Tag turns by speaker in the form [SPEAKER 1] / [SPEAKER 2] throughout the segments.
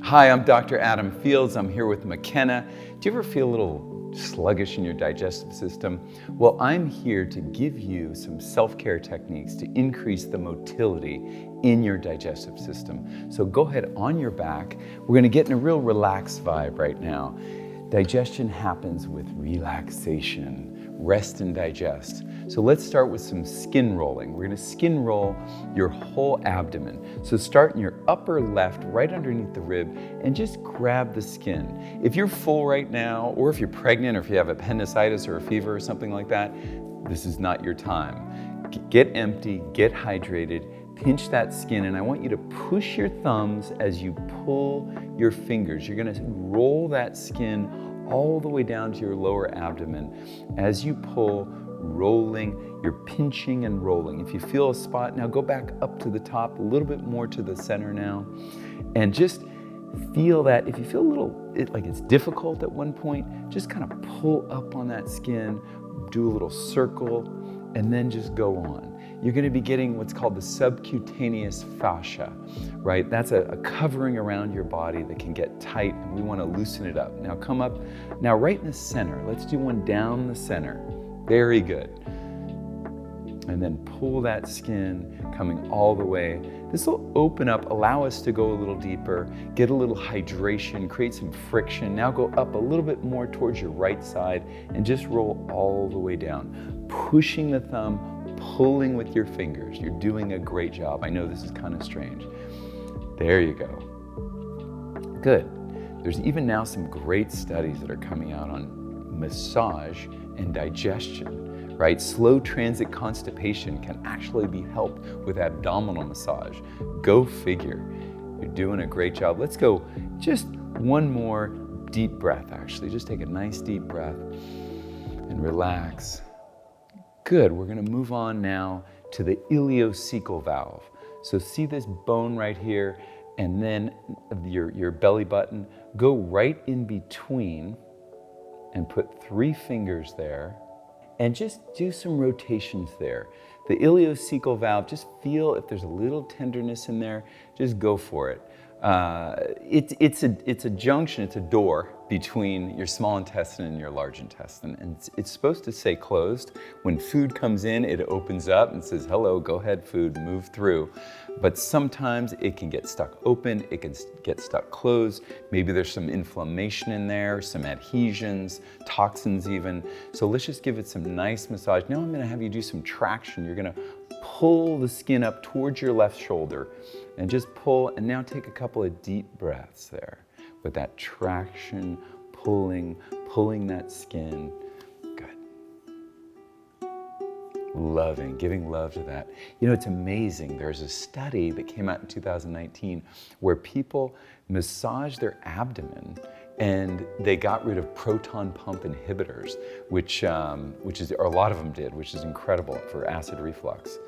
[SPEAKER 1] Hi, I'm Dr. Adam Fields. I'm here with McKenna. Do you ever feel a little sluggish in your digestive system? Well, I'm here to give you some self-care techniques to increase the motility in your digestive system. So go ahead on your back. We're gonna get in a real relaxed vibe right now. Digestion happens with relaxation, rest and digest. So let's start with some skin rolling. We're gonna skin roll your whole abdomen. So start in your upper left, right underneath the rib, and just grab the skin. If you're full right now, or if you're pregnant, or if you have appendicitis or a fever or something like that, this is not your time. Get empty, get hydrated, pinch that skin, and I want you to push your thumbs as you pull your fingers. You're gonna roll that skin all the way down to your lower abdomen. As you pull, rolling, you're pinching and rolling. If you feel a spot, now go back up to the top, a little bit more to the center now, and just feel that. If you feel a little, like it's difficult at one point, just kind of pull up on that skin, do a little circle, and then just go on. You're gonna be getting what's called the subcutaneous fascia, right? That's a covering around your body that can get tight, and we wanna loosen it up. Now come up, now right in the center. Let's do one down the center. Very good. And then pull that skin coming all the way. This will open up, allow us to go a little deeper, get a little hydration, create some friction. Now go up a little bit more towards your right side and just roll all the way down. Pushing the thumb, pulling with your fingers. You're doing a great job. I know this is kind of strange. There you go. Good. There's even now some great studies that are coming out on massage and digestion, right? Slow transit constipation can actually be helped with abdominal massage. Go figure. You're doing a great job. Let's go just one more deep breath, actually. Just take a nice deep breath and relax. Good, we're gonna move on now to the ileocecal valve. So see this bone right here, and then your belly button, go right in between and put 3 fingers there, and just do some rotations there. The ileocecal valve, just feel if there's a little tenderness in there, just go for it. It's a junction, it's a door between your small intestine and your large intestine, and it's supposed to stay closed. When food comes in, it opens up and says, hello, go ahead food, move through. But sometimes it can get stuck open, it can get stuck closed. Maybe there's some inflammation in there, some adhesions, toxins even. So let's just give it some nice massage. Now I'm gonna have you do some traction. You're gonna pull the skin up towards your left shoulder and just pull, and now take a couple of deep breaths there with that traction, pulling that skin. Good. Loving, giving love to that. You know, it's amazing. There's a study that came out in 2019 where people massaged their abdomen and they got rid of proton pump inhibitors, which is, or a lot of them did, which is incredible for acid reflux.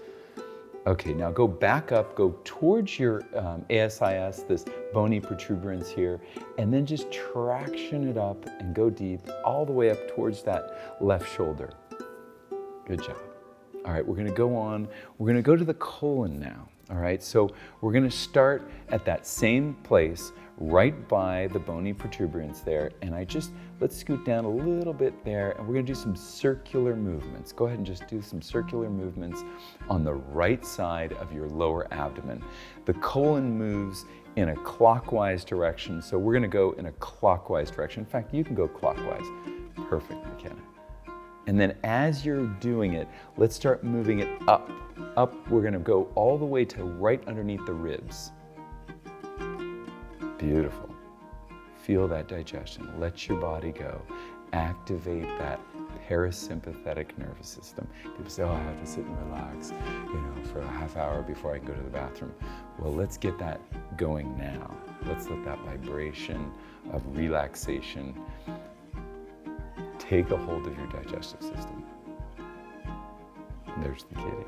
[SPEAKER 1] Okay, now go back up, go towards your ASIS, this bony protuberance here, and then just traction it up and go deep all the way up towards that left shoulder. Good job. All right, we're gonna go on. We're gonna go to the colon now, all right? So we're gonna start at that same place, right by the bony protuberance there, and let's scoot down a little bit there, and we're gonna do some circular movements. Go ahead and just do some circular movements on the right side of your lower abdomen. The colon moves in a clockwise direction, so we're gonna go in a clockwise direction. In fact, you can go clockwise. Perfect, McKenna. And then as you're doing it, let's start moving it up. Up, we're gonna go all the way to right underneath the ribs. Beautiful. Feel that digestion. Let your body go. Activate that parasympathetic nervous system. People say, oh, I have to sit and relax, for a half hour before I can go to the bathroom. Well, let's get that going now. Let's let that vibration of relaxation take a hold of your digestive system. There's the kitty.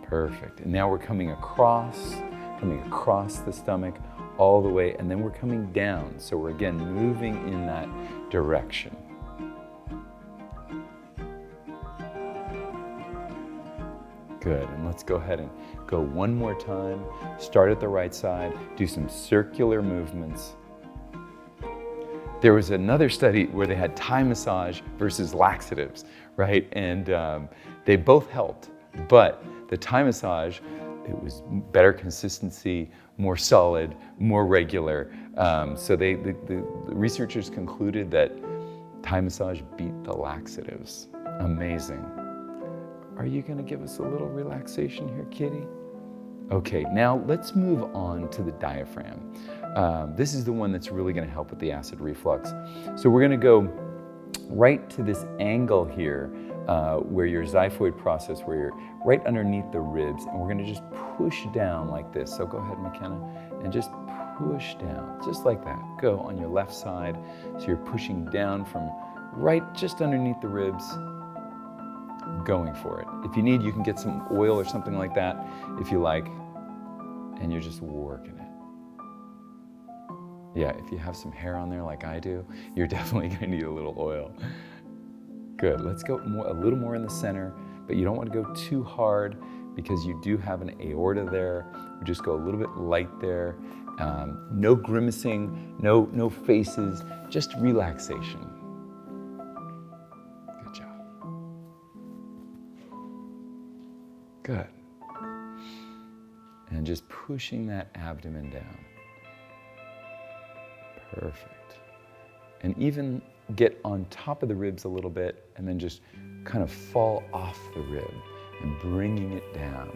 [SPEAKER 1] Perfect. And now we're coming across the stomach all the way, and then we're coming down. So we're again moving in that direction. Good, and let's go ahead and go one more time. Start at the right side, do some circular movements. There was another study where they had Thai massage versus laxatives, right? And they both helped, but the Thai massage, it was better consistency, more solid, more regular. So the researchers concluded that Thai massage beat the laxatives. Amazing. Are you gonna give us a little relaxation here, kitty? Okay, now let's move on to the diaphragm. This is the one that's really gonna help with the acid reflux. So we're gonna go right to this angle here where your xiphoid process, where you're right underneath the ribs, and we're gonna just push down like this. So go ahead, McKenna, and just push down, just like that. Go on your left side. So you're pushing down from right just underneath the ribs, going for it. If you need, you can get some oil or something like that, if you like, and you're just working it. Yeah, if you have some hair on there like I do, you're definitely gonna need a little oil. Good, let's go a little more in the center, but you don't want to go too hard because you do have an aorta there. We just go a little bit light there. No grimacing, no faces, just relaxation. Good job. Good. And just pushing that abdomen down. Perfect. And even get on top of the ribs a little bit and then just kind of fall off the rib and bringing it down.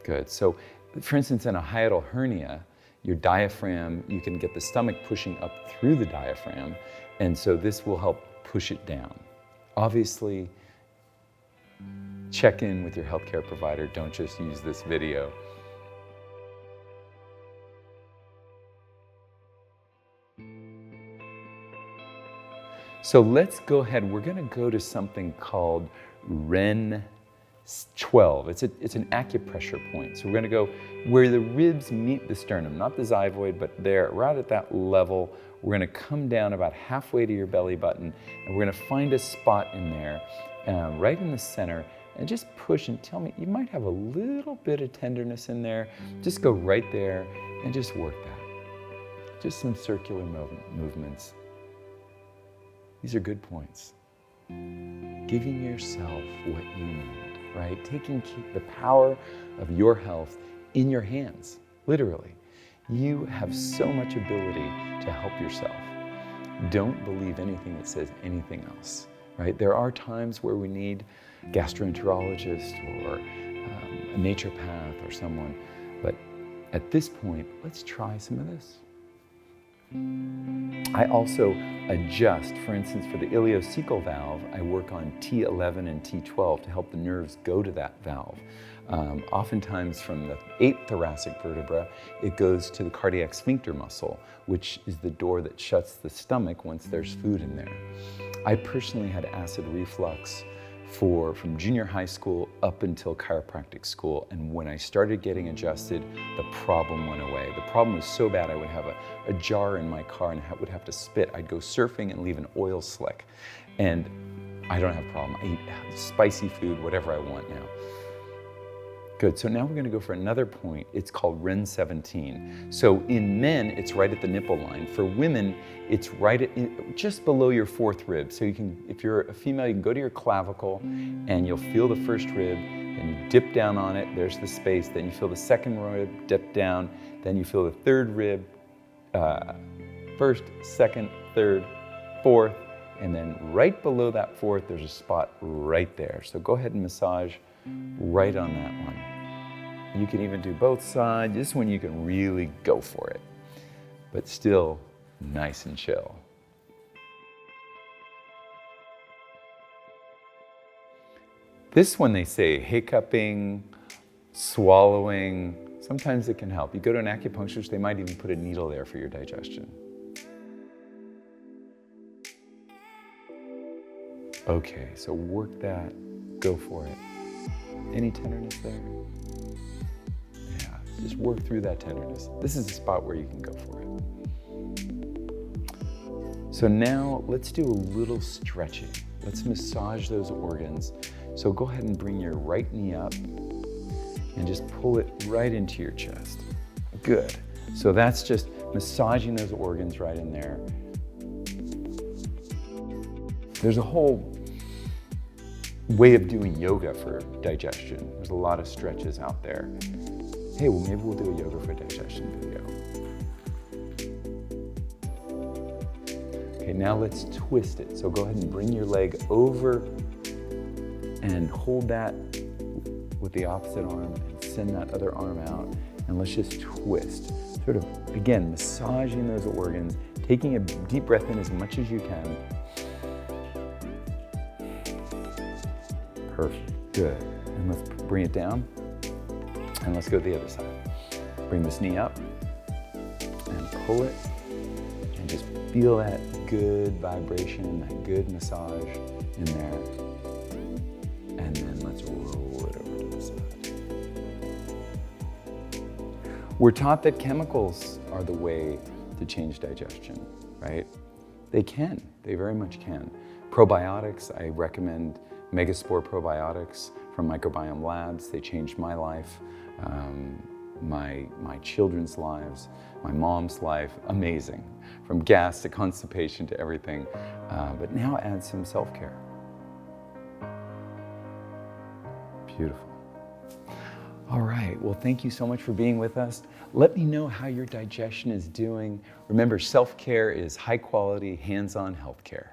[SPEAKER 1] Good. So, for instance, in a hiatal hernia, your diaphragm, you can get the stomach pushing up through the diaphragm, and so this will help push it down. Obviously, check in with your healthcare provider. Don't just use this video. So let's go ahead. We're going to go to something called REN 12. It's an acupressure point. So we're going to go where the ribs meet the sternum, not the xiphoid, but there, right at that level. We're going to come down about halfway to your belly button, and we're going to find a spot in there, right in the center, and just push and tell me, you might have a little bit of tenderness in there. Just go right there and just work that. Just some circular movements. These are good points. Giving yourself what you need, right? Taking the power of your health in your hands, literally. You have so much ability to help yourself. Don't believe anything that says anything else, right? There are times where we need a gastroenterologist or a naturopath or someone, but at this point, let's try some of this. I also adjust, for instance, for the ileocecal valve, I work on T11 and T12 to help the nerves go to that valve. Oftentimes from the 8th thoracic vertebra, it goes to the cardiac sphincter muscle, which is the door that shuts the stomach once there's food in there. I personally had acid reflux from junior high school up until chiropractic school, and when I started getting adjusted, the problem went away. The problem was so bad I would have a jar in my car and would have to spit. I'd go surfing and leave an oil slick, and I don't have a problem. I eat spicy food, whatever I want now. Good, so now we're gonna go for another point. It's called REN 17. So in men, it's right at the nipple line. For women, it's right just below your 4th rib. So you can, if you're a female, you can go to your clavicle and you'll feel the 1st rib, then you dip down on it, there's the space, then you feel the 2nd rib, dip down, then you feel the 3rd rib, 1st, 2nd, 3rd, 4th, and then right below that 4th, there's a spot right there. So go ahead and massage right on that one. You can even do both sides. This one you can really go for it, but still nice and chill. This one they say hiccuping, swallowing, sometimes it can help. You go to an acupuncturist, they might even put a needle there for your digestion. Okay, so work that, go for it. Any tenderness there? Yeah, just work through that tenderness. This is a spot where you can go for it. So now let's do a little stretching. Let's massage those organs. So go ahead and bring your right knee up and just pull it right into your chest. Good. So that's just massaging those organs right in there. There's a whole way of doing yoga for digestion. There's a lot of stretches out there. Hey, well, maybe we'll do a yoga for digestion video. Okay, now let's twist it. So go ahead and bring your leg over and hold that with the opposite arm and send that other arm out. And let's just twist. Sort of, again, massaging those organs, taking a deep breath in as much as you can. Perfect, good. And let's bring it down. And let's go to the other side. Bring this knee up and pull it. And just feel that good vibration, that good massage in there. And then let's roll it over to the side. We're taught that chemicals are the way to change digestion, right? They can, they very much can. Probiotics, I recommend Megaspore probiotics from Microbiome Labs. They changed my life, my children's lives, my mom's life. Amazing. From gas to constipation to everything. But now add some self-care. Beautiful. All right, well, thank you so much for being with us. Let me know how your digestion is doing. Remember, self-care is high quality, hands-on healthcare.